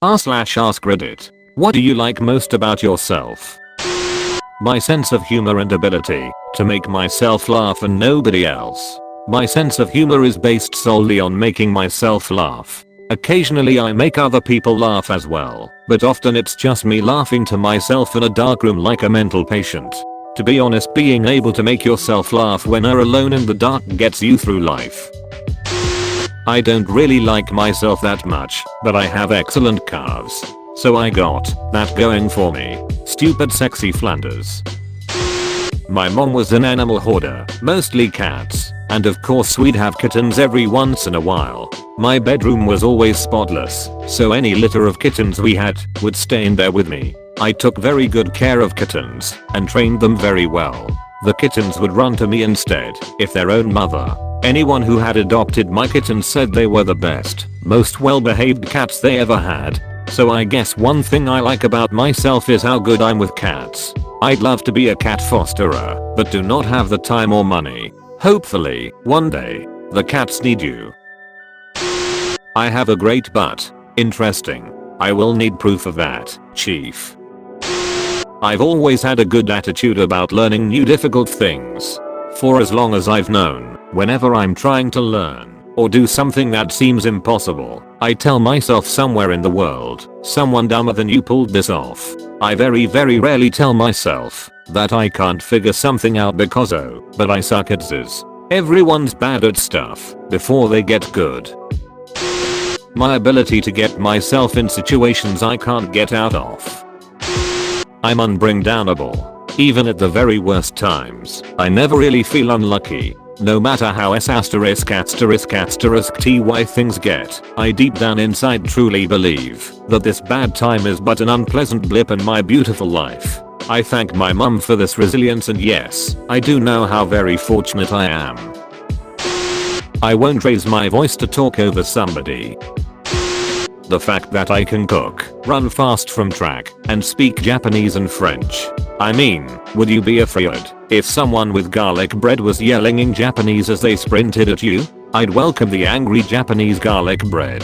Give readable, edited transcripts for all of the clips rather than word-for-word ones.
r/AskReddit. What do you like most about yourself? My sense of humor and ability to make myself laugh and nobody else. My sense of humor is based solely on making myself laugh. Occasionally I make other people laugh as well, but often it's just me laughing to myself in a dark room like a mental patient. To be honest, being able to make yourself laugh when you're alone in the dark gets you through life. I don't really like myself that much, but I have excellent calves. So I got that going for me. Stupid sexy Flanders. My mom was an animal hoarder, mostly cats, and of course we'd have kittens every once in a while. My bedroom was always spotless, so any litter of kittens we had would stay in there with me. I took very good care of kittens and trained them very well. The kittens would run to me instead, if their own mother. Anyone who had adopted my kittens said they were the best, most well-behaved cats they ever had. So I guess one thing I like about myself is how good I'm with cats. I'd love to be a cat fosterer, but do not have the time or money. Hopefully, one day, the cats need you. I have a great butt. Interesting. I will need proof of that, chief. I've always had a good attitude about learning new difficult things. For as long as I've known, whenever I'm trying to learn or do something that seems impossible, I tell myself somewhere in the world, someone dumber than you pulled this off. I very rarely tell myself that I can't figure something out because but I suck at this. Everyone's bad at stuff before they get good. My ability to get myself in situations I can't get out of. I'm unbringdownable. Even at the very worst times, I never really feel unlucky. No matter how ty things get, I deep down inside truly believe that this bad time is but an unpleasant blip in my beautiful life. I thank my mum for this resilience, and yes, I do know how very fortunate I am. I won't raise my voice to talk over somebody. The fact that I can cook, run fast from track, and speak Japanese and French. I mean, would you be afraid if someone with garlic bread was yelling in Japanese as they sprinted at you? I'd welcome the angry Japanese garlic bread.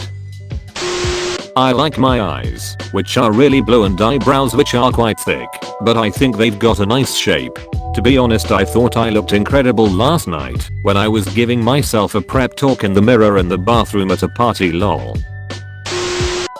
I like my eyes, which are really blue, and eyebrows which are quite thick, but I think they've got a nice shape. To be honest, I thought I looked incredible last night when I was giving myself a prep talk in the mirror in the bathroom at a party, lol.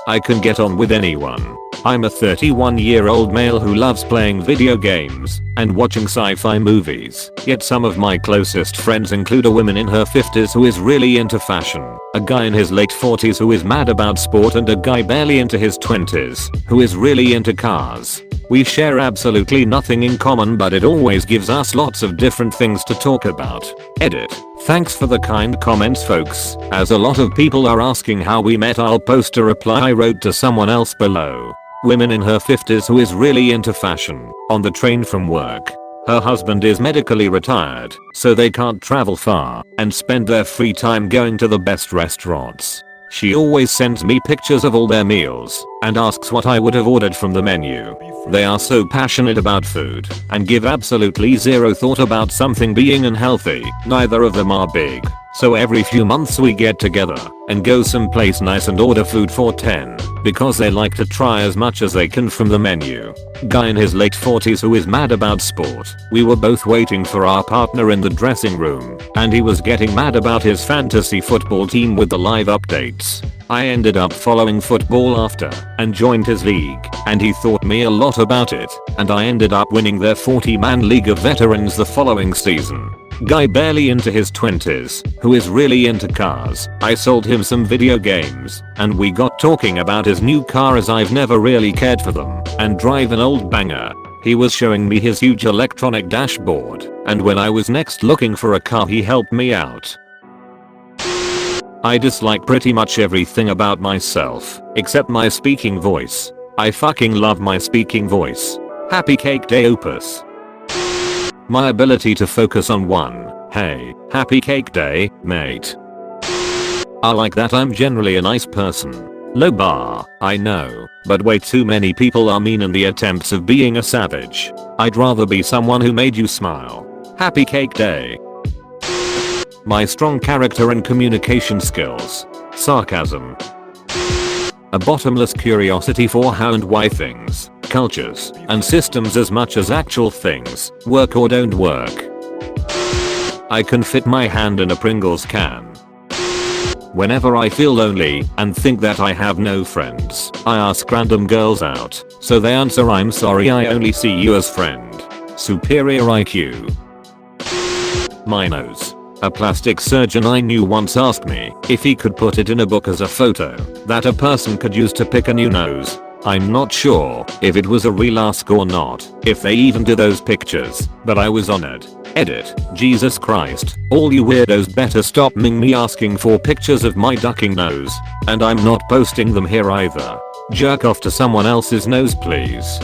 I can get on with anyone. I'm a 31-year-old male who loves playing video games and watching sci-fi movies, yet some of my closest friends include a woman in her 50s who is really into fashion, a guy in his late 40s who is mad about sport, and a guy barely into his 20s who is really into cars. We share absolutely nothing in common, but it always gives us lots of different things to talk about. Edit. Thanks for the kind comments, folks. As a lot of people are asking how we met, I'll post a reply I wrote to someone else below. Woman in her 50s who is really into fashion, on the train from work. Her husband is medically retired, so they can't travel far and spend their free time going to the best restaurants. She always sends me pictures of all their meals and asks what I would have ordered from the menu. They are so passionate about food and give absolutely zero thought about something being unhealthy. Neither of them are big, so every few months we get together and go someplace nice and order food for 10 because they like to try as much as they can from the menu. Guy in his late 40s who is mad about sport. We were both waiting for our partner in the dressing room, and he was getting mad about his fantasy football team with the live updates. I ended up following football after and joined his league, and he taught me a lot about it, and I ended up winning their 40-man league of veterans the following season. Guy barely into his 20s, who is really into cars. I sold him some video games, and we got talking about his new car as I've never really cared for them, and drive an old banger. He was showing me his huge electronic dashboard, and when I was next looking for a car he helped me out. I dislike pretty much everything about myself, except my speaking voice. I fucking love my speaking voice. Happy Cake Day, Opus. My ability to focus on one. Hey, happy cake day, mate. I like that I'm generally a nice person. Low bar, I know, but way too many people are mean in the attempts of being a savage. I'd rather be someone who made you smile. Happy cake day. My strong character and communication skills. Sarcasm. A bottomless curiosity for how and why things, cultures, and systems as much as actual things work or don't work. I can fit my hand in a Pringles can. Whenever I feel lonely and think that I have no friends, I ask random girls out, so they answer I'm sorry I only see you as friend. Superior IQ. My nose. A plastic surgeon I knew once asked me if he could put it in a book as a photo that a person could use to pick a new nose. I'm not sure if it was a real ask or not, if they even do those pictures, but I was honored. Edit. Jesus Christ, all you weirdos better stop me asking for pictures of my ducking nose. And I'm not posting them here either. Jerk off to someone else's nose please.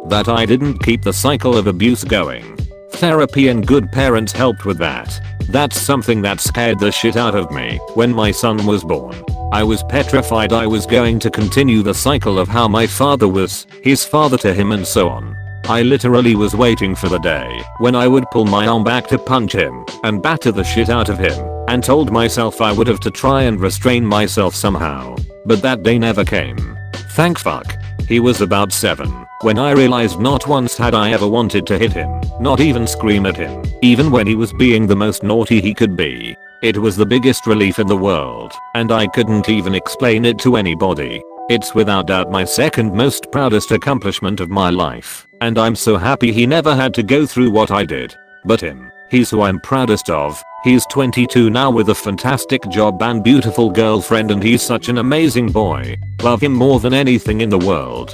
That I didn't keep the cycle of abuse going. Therapy and good parents helped with that. That's something that scared the shit out of me when my son was born. I was petrified I was going to continue the cycle of how my father was his father to him and so on. I literally was waiting for the day when I would pull my arm back to punch him and batter the shit out of him, and told myself I would have to try and restrain myself somehow. But that day never came. Thank fuck. He was about 7 when I realized not once had I ever wanted to hit him, not even scream at him, even when he was being the most naughty he could be. It was the biggest relief in the world, and I couldn't even explain it to anybody. It's without doubt my second most proudest accomplishment of my life, and I'm so happy he never had to go through what I did. But him, he's who I'm proudest of. He's 22 now with a fantastic job and beautiful girlfriend, and he's such an amazing boy. Love him more than anything in the world.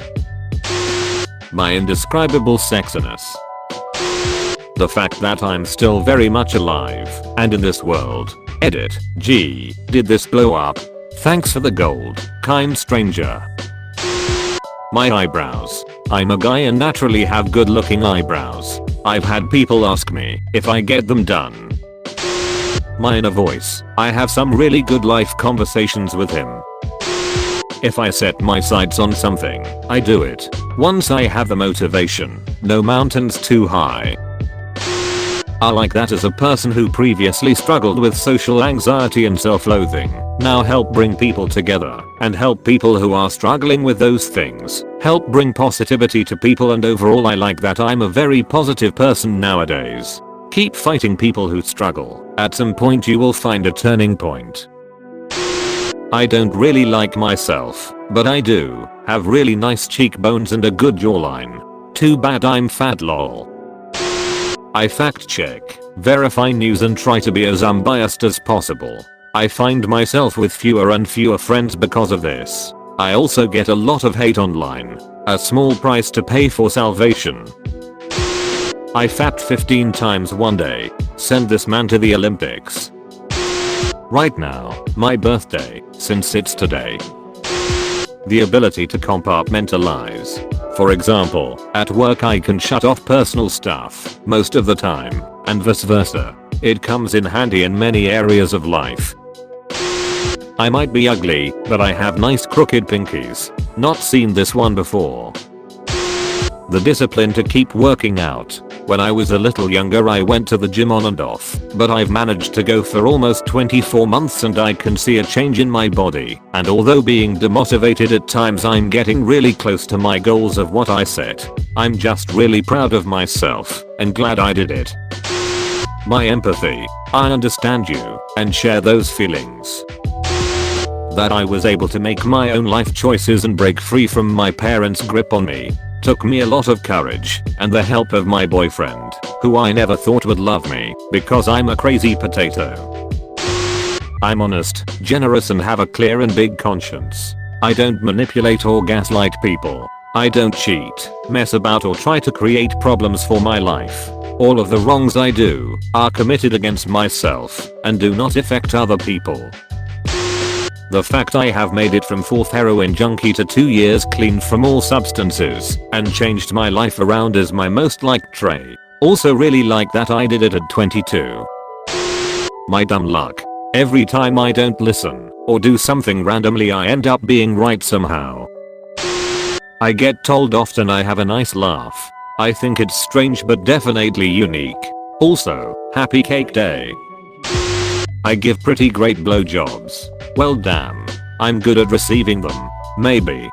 My indescribable sexiness. The fact that I'm still very much alive and in this world. Edit. Gee, did this blow up? Thanks for the gold, kind stranger. My eyebrows. I'm a guy and naturally have good looking eyebrows. I've had people ask me if I get them done. My inner voice. I have some really good life conversations with him. If I set my sights on something, I do it. Once I have the motivation, no mountains too high. I like that as a person who previously struggled with social anxiety and self-loathing, now help bring people together and help people who are struggling with those things, help bring positivity to people, and overall I like that I'm a very positive person nowadays. Keep fighting people who struggle. At some point you will find a turning point. I don't really like myself, but I do have really nice cheekbones and a good jawline. Too bad I'm fat lol. I fact check, verify news and try to be as unbiased as possible. I find myself with fewer and fewer friends because of this. I also get a lot of hate online. A small price to pay for salvation. I fapped 15 times one day. Send this man to the Olympics. Right now, my birthday, since it's today. The ability to compartmentalize. For example, at work I can shut off personal stuff most of the time, and vice versa. It comes in handy in many areas of life. I might be ugly, but I have nice crooked pinkies. Not seen this one before. The discipline to keep working out. When I was a little younger I went to the gym on and off, but I've managed to go for almost 24 months and I can see a change in my body, and although being demotivated at times I'm getting really close to my goals of what I set. I'm just really proud of myself and glad I did it. My empathy. I understand you and share those feelings. That I was able to make my own life choices and break free from my parents' grip on me took me a lot of courage and the help of my boyfriend, who I never thought would love me because I'm a crazy potato. I'm honest, generous and have a clear and big conscience. I don't manipulate or gaslight people. I don't cheat, mess about or try to create problems for my life. All of the wrongs I do are committed against myself and do not affect other people. The fact I have made it from 4th heroin junkie to 2 years clean from all substances and changed my life around is my most liked trait. Also really like that I did it at 22. My dumb luck. Every time I don't listen or do something randomly I end up being right somehow. I get told often I have a nice laugh. I think it's strange but definitely unique. Also, happy cake day. I give pretty great blowjobs. Well damn. I'm good at receiving them. Maybe.